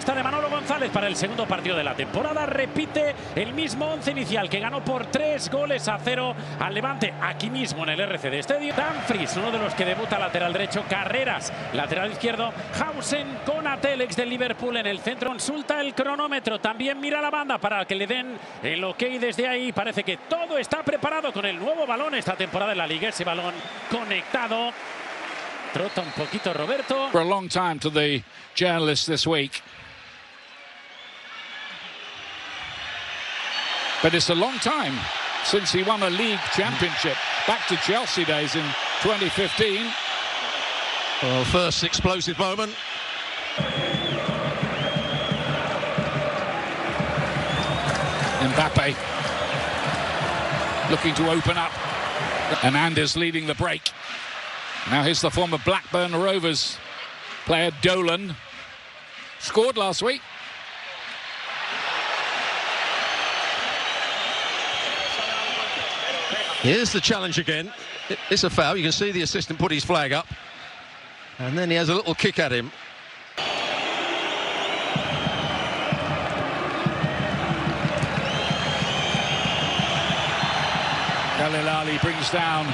apuesta de Manolo González para el segundo partido de la temporada. Repite el mismo once inicial que ganó por 3-0 al Levante aquí mismo en el RCD Stadium. Dumfries, uno de los que debuta lateral derecho. Carreras, lateral izquierdo. Hausen con Atelex del Liverpool en el centro. Consulta el cronómetro. También mira la banda para que le den el ok desde ahí. Parece que todo está preparado con el nuevo balón esta temporada en la Liga. Ese balón conectado. Trota un poquito Roberto. For a long time to the journalists this week. But it's a long time since he won a league championship. Back to Chelsea days in 2015. Well, first explosive moment. Mbappe looking to open up. And Anders leading the break. Now here's the former Blackburn Rovers player Dolan. Scored last week. Here's the challenge again. It's a foul. You can see the assistant put his flag up. And then he has a little kick at him. Khalil brings down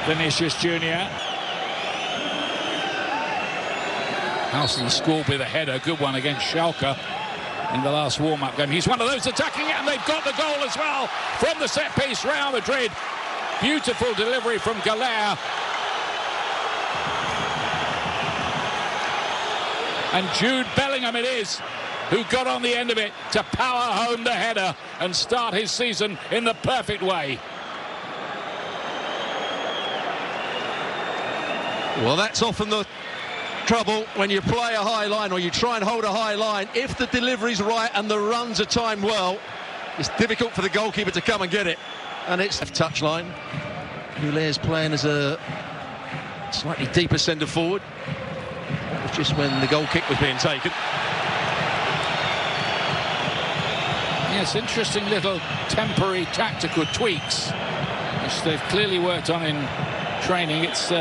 Vinicius Jr. Housen scored with a header, good one against Schalke in the last warm-up game. He's one of those attacking it, and they've got the goal as well from the set piece. Real Madrid, beautiful delivery from Gallagher. And Jude Bellingham it is who got on the end of it to power home the header and start his season in the perfect way. Well, that's often the trouble when you play a high line or you try and hold a high line. If the delivery's right and the runs are timed well, it's difficult for the goalkeeper to come and get it. And it's left touch line. Goulet's playing as a slightly deeper centre forward. That was just when the goal kick was being taken. Yes, interesting little temporary tactical tweaks, which they've clearly worked on in training. It's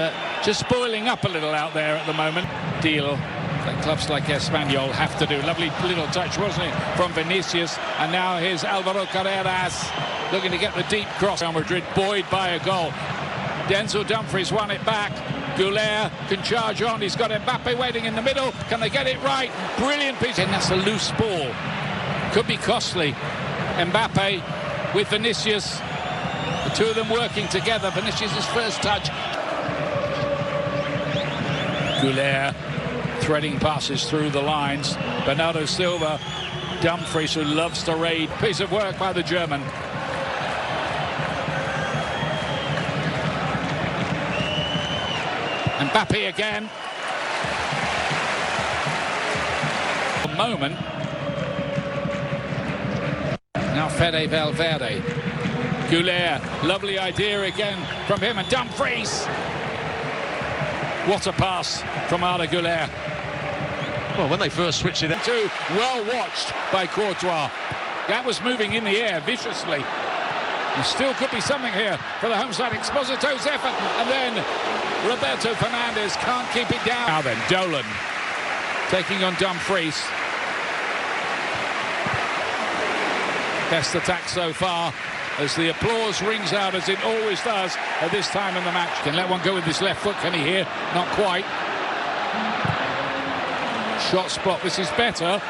just spoiling up a little out there at the moment. Deal that clubs like Espanyol have to do. Lovely little touch, wasn't it, from Vinicius. And now here's Alvaro Carreras looking to get the deep cross. Real Madrid buoyed by a goal. Denzel Dumfries won it back. Goulet can charge on. He's got Mbappe waiting in the middle. Can they get it right? Brilliant piece. And that's a loose ball. Could be costly. Mbappe with Vinicius. The two of them working together. Vinicius' first touch. Goulet threading passes through the lines. Bernardo Silva, Dumfries, who loves to raid. Piece of work by the German. Mbappe again. A moment. Now Fede Valverde. Goulet, lovely idea again from him, and Dumfries. What a pass from Arda Goulet. Well, when they first switched it out. Well watched by Courtois. That was moving in the air viciously. There still could be something here for the home side. Exposito's effort, and then Roberto Fernandes can't keep it down. Now then, Dolan taking on Dumfries. Best attack so far, as the applause rings out, as it always does at this time in the match. Can let one go with his left foot, can he here? Not quite. Shot spot, this is better.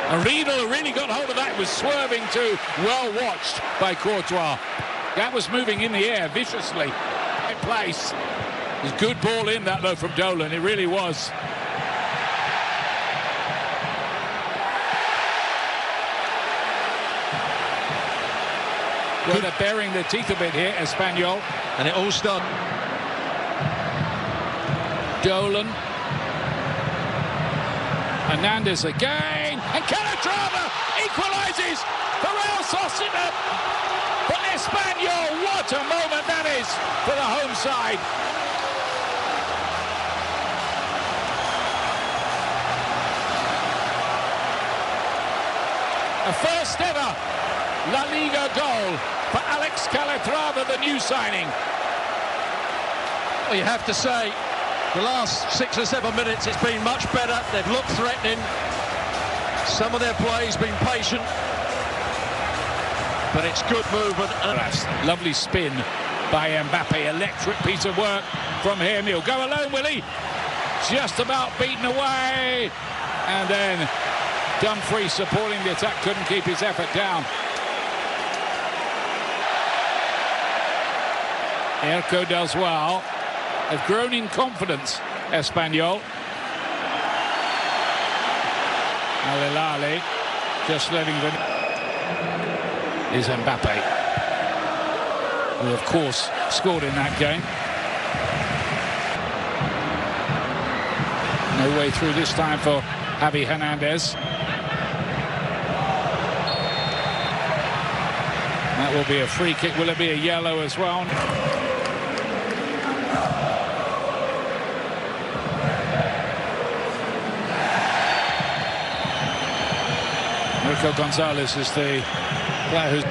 And Riedel really got hold of that, was swerving too. Well watched by Courtois. That was moving in the air viciously. Right place. It was good ball in that though from Dolan, it really was. Well, they're baring their teeth a bit here, Espanyol. And it all started. Dolan. Hernandez again. And Calatrava equalises for Real Sociedad. For Espanyol, what a moment that is for the home side. A first ever La Liga goal for Alex Calatrava, the new signing. Well, you have to say, the last 6 or 7 minutes, it's been much better. They've looked threatening. Some of their play's been patient, but it's good movement. Lovely spin by Mbappe. Electric piece of work from him. He'll go alone, will he? Just about beaten away. And then Dumfries supporting the attack, couldn't keep his effort down. Erco does well. Have grown in confidence, Espanyol. Al-Hilali just letting them. Is Mbappe, who of course scored in that game. No way through this time for Javi Hernandez. That will be a free kick. Will it be a yellow as well? Rico Gonzalez is the player who's...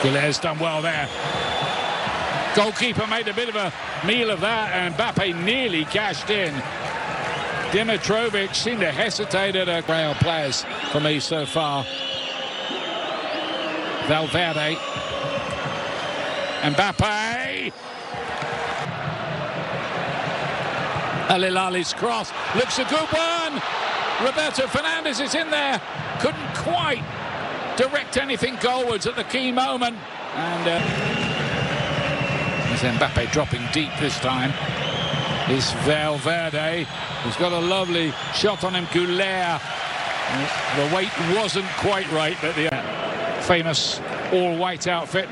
Gillet's done well there. Goalkeeper made a bit of a meal of that, and Mbappe nearly cashed in. Dimitrovic seemed to hesitate at a Real players for me so far. Valverde. Mbappe. Al-Hilali's cross looks a good one. Roberto Fernandes is in there. Couldn't quite direct anything goalwards at the key moment. And there's Mbappe dropping deep this time. Is Valverde, who's got a lovely shot on him. Goulet. The weight wasn't quite right, but the famous all-white outfit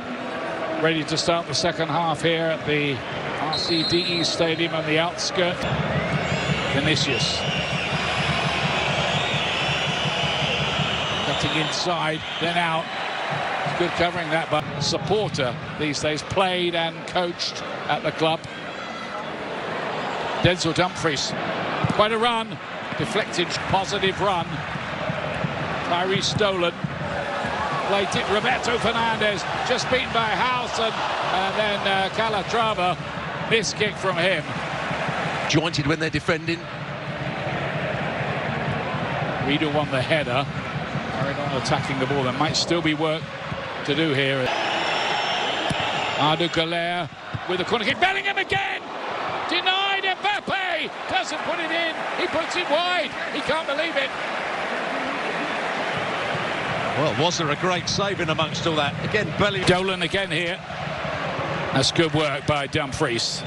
ready to start the second half here at the RCDE Stadium on the outskirts. Vinicius. Cutting inside, then out. It's good covering that, but supporter these days, played and coached at the club. Denzel Dumfries, quite a run, deflected, positive run. Tyree stolen, played it, Roberto Fernandes, just beaten by House, and then Calatrava, miss kick from him. Jointed when they're defending. Reader won the header, carried on attacking the ball. There might still be work to do here. Arda Güler with the corner kick, Bellingham again! Denied. Mbappe doesn't put it in, he puts it wide, he can't believe it. Well, was there a great save in amongst all that? Again, Bellingham. Dolan again here. That's good work by Dumfries.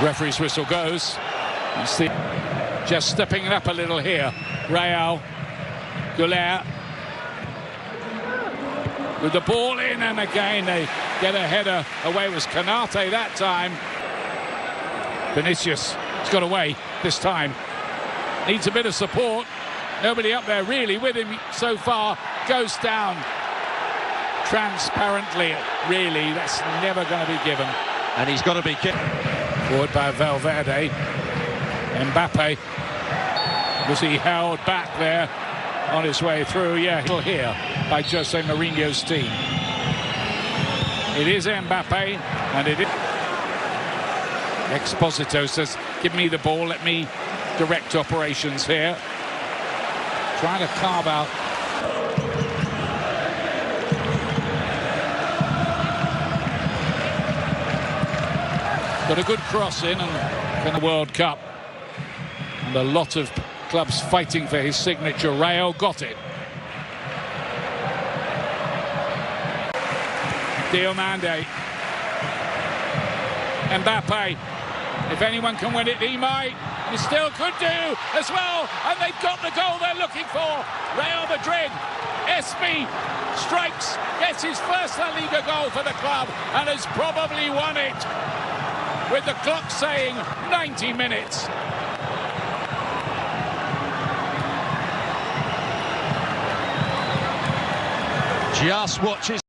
Referee's whistle goes. Just stepping it up a little here. Real. Güler. With the ball in, and again they get a header away. It was Canate that time. Vinicius has got away this time. Needs a bit of support. Nobody up there really with him so far. Goes down transparently. Really, that's never going to be given. And he's got to be kicked. Forward by Valverde. Mbappe. Was he held back there on his way through? Yeah, he'll here by Jose Mourinho's team. It is Mbappe, and it is... Exposito says, give me the ball, let me direct operations here. Trying to carve out. Got a good cross in, and in the World Cup. And a lot of clubs fighting for his signature. Real got it. Diomande. Mbappe. If anyone can win it, he might. He still could do as well. And they've got the goal they're looking for. Real Madrid. Espi strikes, gets his first La Liga goal for the club, and has probably won it. With the clock saying 90 minutes. Just watches.